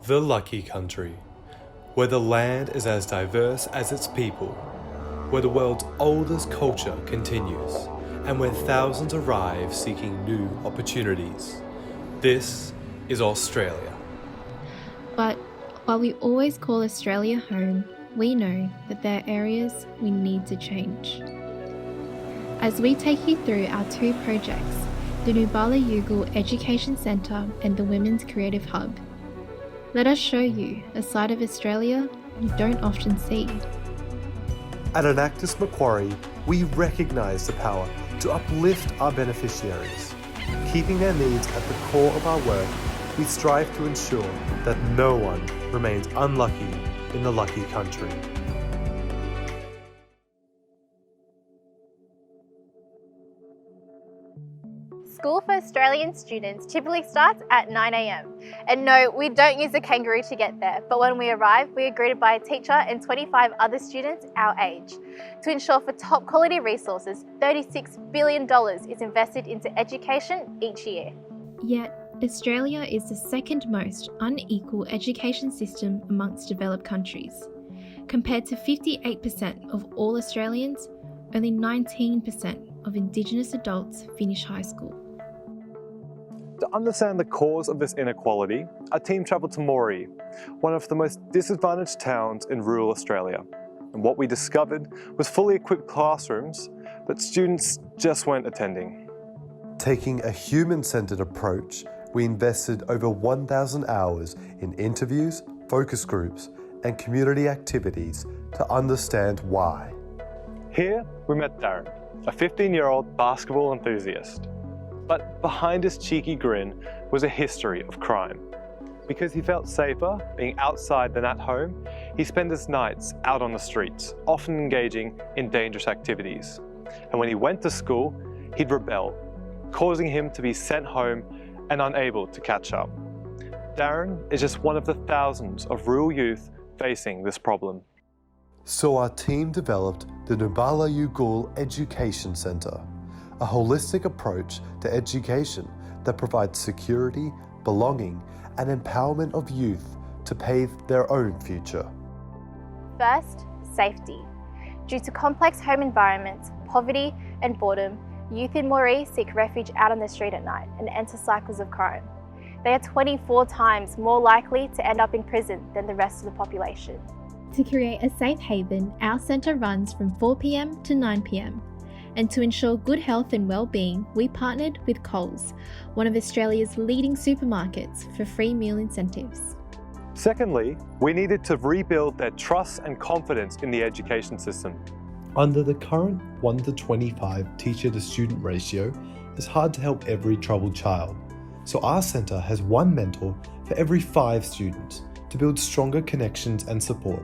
The lucky country, where the land is as diverse as its people, where the world's oldest culture continues, and where thousands arrive seeking new opportunities. This is Australia. But while we always call Australia home, we know that there are areas we need to change. As we take you through our two projects, the Nubala Yugul Education Centre and the Women's Creative Hub, let us show you a side of Australia you don't often see. At Enactus Macquarie, we recognise the power to uplift our beneficiaries. Keeping their needs at the core of our work, we strive to ensure that no one remains unlucky in the lucky country. School for Australian students typically starts at 9 a.m. And no, we don't use a kangaroo to get there, but when we arrive, we are greeted by a teacher and 25 other students our age. To ensure for top quality resources, $36 billion is invested into education each year. Yet, Australia is the second most unequal education system amongst developed countries. Compared to 58% of all Australians, only 19% of Indigenous adults finish high school. To understand the cause of this inequality, our team travelled to Macquarie, one of the most disadvantaged towns in rural Australia. And what we discovered was fully equipped classrooms that students just weren't attending. Taking a human-centred approach, we invested over 1,000 hours in interviews, focus groups, and community activities to understand why. Here, we met Darren, a 15-year-old basketball enthusiast. But behind his cheeky grin was a history of crime. Because he felt safer being outside than at home, he spent his nights out on the streets, often engaging in dangerous activities. And when he went to school, he'd rebel, causing him to be sent home and unable to catch up. Darren is just one of the thousands of rural youth facing this problem. So our team developed the Nubala Yugul Education Centre, a holistic approach to education that provides security, belonging, and empowerment of youth to pave their own future. First, safety. Due to complex home environments, poverty and boredom, youth in Macquarie seek refuge out on the street at night and enter cycles of crime. They are 24 times more likely to end up in prison than the rest of the population. To create a safe haven, our centre runs from 4 p.m. to 9 p.m. And to ensure good health and well-being, we partnered with Coles, one of Australia's leading supermarkets, for free meal incentives. Secondly, we needed to rebuild their trust and confidence in the education system. Under the current 1 to 25 teacher to student ratio, it's hard to help every troubled child. So our centre has one mentor for every 5 students to build stronger connections and support.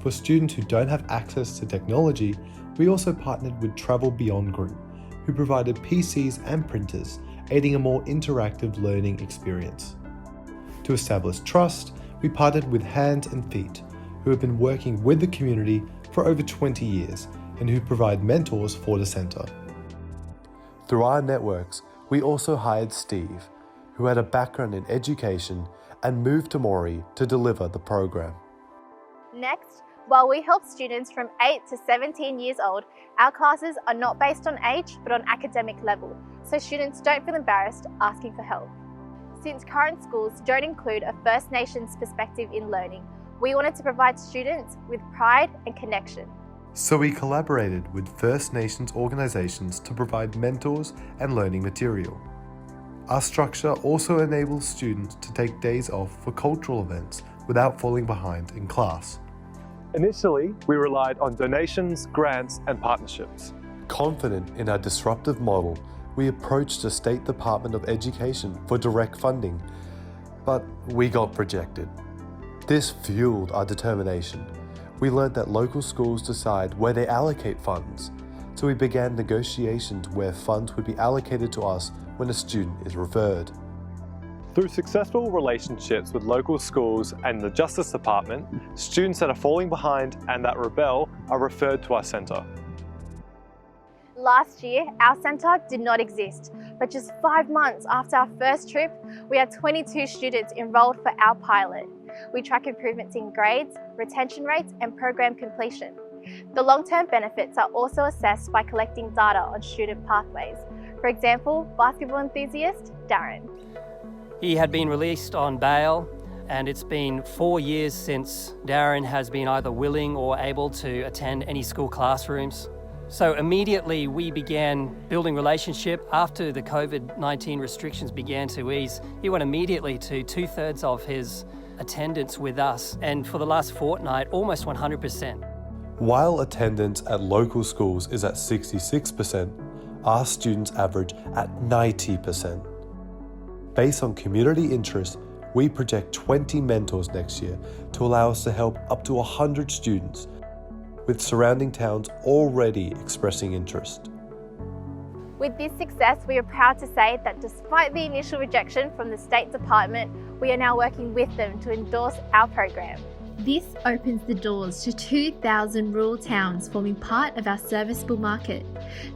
For students who don't have access to technology, we also partnered with Travel Beyond Group, who provided PCs and printers, aiding a more interactive learning experience. To establish trust, we partnered with Hands and Feet, who have been working with the community for over 20 years and who provide mentors for the centre. Through our networks, we also hired Steve, who had a background in education and moved to Macquarie to deliver the program. Next, while we help students from 8 to 17 years old, our classes are not based on age but on academic level, so students don't feel embarrassed asking for help. Since current schools don't include a First Nations perspective in learning, we wanted to provide students with pride and connection. So we collaborated with First Nations organisations to provide mentors and learning material. Our structure also enables students to take days off for cultural events without falling behind in class. Initially, we relied on donations, grants, and partnerships. Confident in our disruptive model, we approached the State Department of Education for direct funding, but we got rejected. This fueled our determination. We learned that local schools decide where they allocate funds, so we began negotiations where funds would be allocated to us when a student is referred. Through successful relationships with local schools and the Justice Department, students that are falling behind and that rebel are referred to our centre. Last year, our centre did not exist, but just 5 months after our first trip, we had 22 students enrolled for our pilot. We track improvements in grades, retention rates, and program completion. The long-term benefits are also assessed by collecting data on student pathways. For example, basketball enthusiast Darren. He had been released on bail, and it's been 4 years since Darren has been either willing or able to attend any school classrooms. So immediately we began building relationship. After the COVID-19 restrictions began to ease, he went immediately to 2/3 of his attendance with us, and for the last fortnight, almost 100%. While attendance at local schools is at 66%, our students average at 90%. Based on community interest, we project 20 mentors next year to allow us to help up to 100 students, with surrounding towns already expressing interest. With this success, we are proud to say that despite the initial rejection from the State Department, we are now working with them to endorse our program. This opens the doors to 2,000 rural towns forming part of our serviceable market,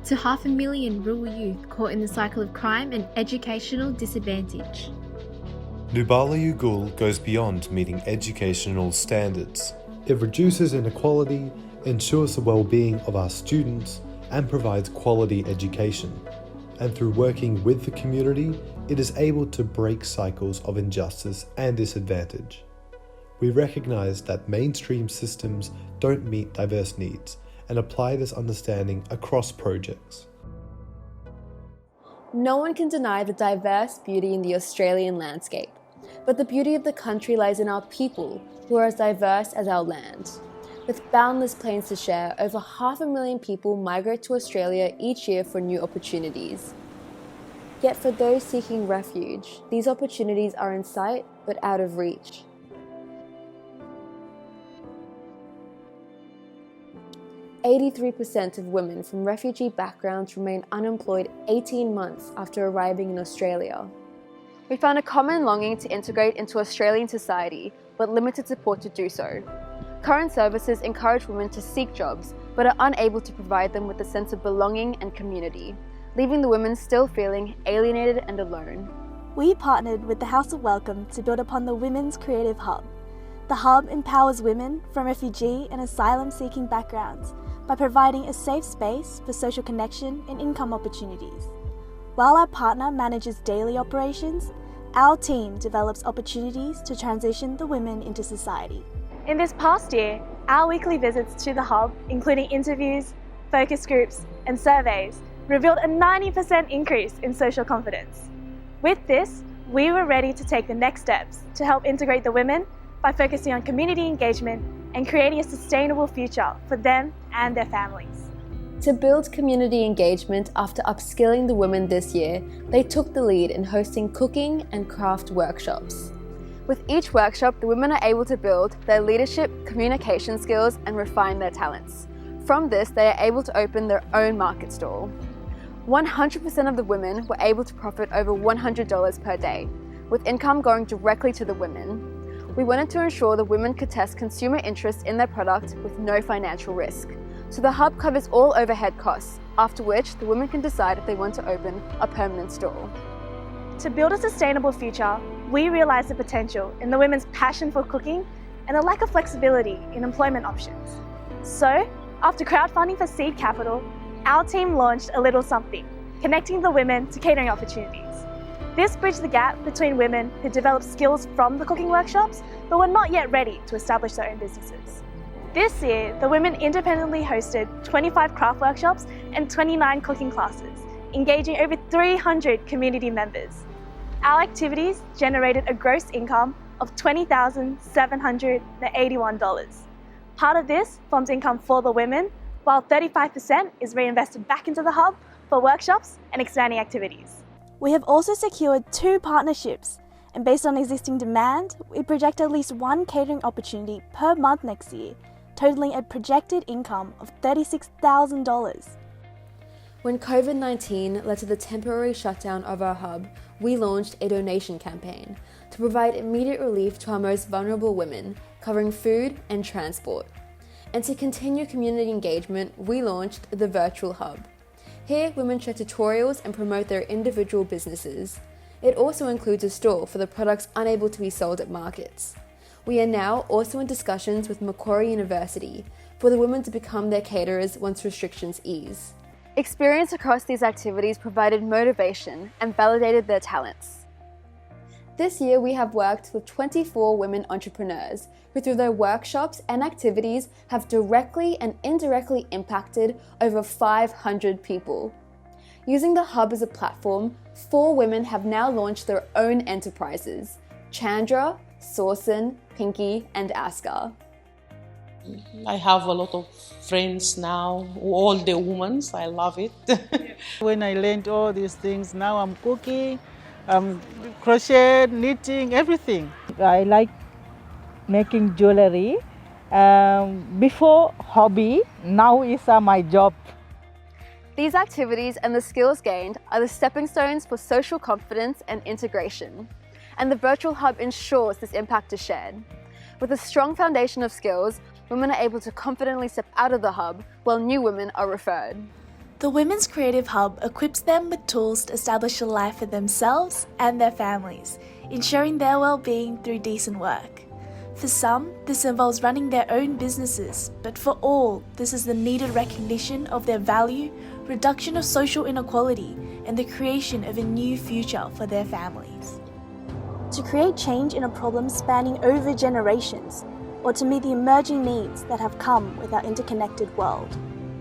to 500,000 rural youth caught in the cycle of crime and educational disadvantage. Nubala Yugul goes beyond meeting educational standards. It reduces inequality, ensures the well-being of our students, and provides quality education. And through working with the community, it is able to break cycles of injustice and disadvantage. We recognise that mainstream systems don't meet diverse needs and apply this understanding across projects. No one can deny the diverse beauty in the Australian landscape, but the beauty of the country lies in our people, who are as diverse as our land. With boundless plains to share, over 500,000 people migrate to Australia each year for new opportunities. Yet for those seeking refuge, these opportunities are in sight but out of reach. "83% of women from refugee backgrounds remain unemployed 18 months after arriving in Australia. We found a common longing to integrate into Australian society, but limited support to do so. Current services encourage women to seek jobs, but are unable to provide them with a sense of belonging and community, leaving the women still feeling alienated and alone. We partnered with the House of Welcome to build upon the Women's Creative Hub. The Hub empowers women from refugee and asylum-seeking backgrounds by providing a safe space for social connection and income opportunities. While our partner manages daily operations, our team develops opportunities to transition the women into society. In this past year, our weekly visits to the Hub, including interviews, focus groups, and surveys, revealed a 90% increase in social confidence. With this, we were ready to take the next steps to help integrate the women by focusing on community engagement and creating a sustainable future for them and their families. To build community engagement after upskilling the women this year, they took the lead in hosting cooking and craft workshops. With each workshop, the women are able to build their leadership, communication skills, and refine their talents. From this, they are able to open their own market stall. 100% of the women were able to profit over $100 per day, with income going directly to the women. We wanted to ensure the women could test consumer interest in their product with no financial risk. So the Hub covers all overhead costs, after which the women can decide if they want to open a permanent store. To build a sustainable future, we realised the potential in the women's passion for cooking and a lack of flexibility in employment options. So, after crowdfunding for seed capital, our team launched a little something, connecting the women to catering opportunities. This bridged the gap between women who developed skills from the cooking workshops but were not yet ready to establish their own businesses. This year, the women independently hosted 25 craft workshops and 29 cooking classes, engaging over 300 community members. Our activities generated a gross income of $20,781. Part of this forms income for the women, while 35% is reinvested back into the Hub for workshops and expanding activities. We have also secured 2 partnerships, and based on existing demand, we project at least 1 catering opportunity per month next year, totaling a projected income of $36,000. When COVID-19 led to the temporary shutdown of our Hub, we launched a donation campaign to provide immediate relief to our most vulnerable women, covering food and transport. And to continue community engagement, we launched the Virtual Hub. Here, women share tutorials and promote their individual businesses. It also includes a store for the products unable to be sold at markets. We are now also in discussions with Macquarie University for the women to become their caterers once restrictions ease. Experience across these activities provided motivation and validated their talents. This year we have worked with 24 women entrepreneurs who through their workshops and activities have directly and indirectly impacted over 500 people. Using the Hub as a platform, 4 women have now launched their own enterprises: Chandra, Saucin, Pinky and Aska. I have a lot of friends now, all the women, I love it. When I learned all these things, now I'm cooking, crochet, knitting, everything. I like making jewelry. Before hobby, now is my job. These activities and the skills gained are the stepping stones for social confidence and integration. And the Virtual Hub ensures this impact is shared. With a strong foundation of skills, women are able to confidently step out of the hub while new women are referred. The Women's Creative Hub equips them with tools to establish a life for themselves and their families, ensuring their well-being through decent work. For some, this involves running their own businesses, but for all, this is the needed recognition of their value, reduction of social inequality, and the creation of a new future for their families. To create change in a problem spanning over generations, or to meet the emerging needs that have come with our interconnected world.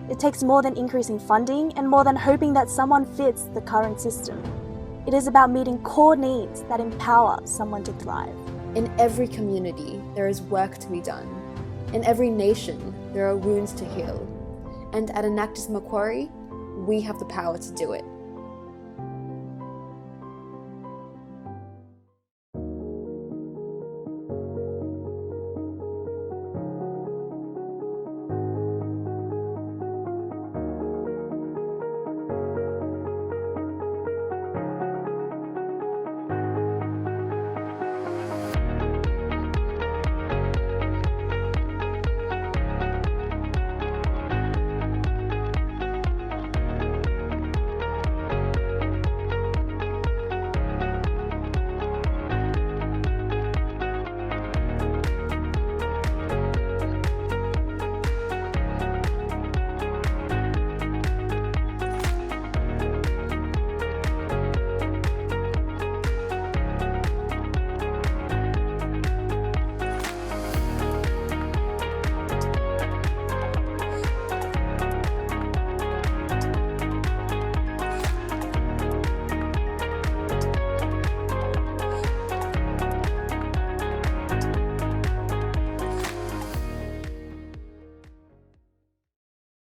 It takes more than increasing funding and more than hoping that someone fits the current system. It is about meeting core needs that empower someone to thrive. In every community, there is work to be done. In every nation, there are wounds to heal. And at Enactus Macquarie, we have the power to do it.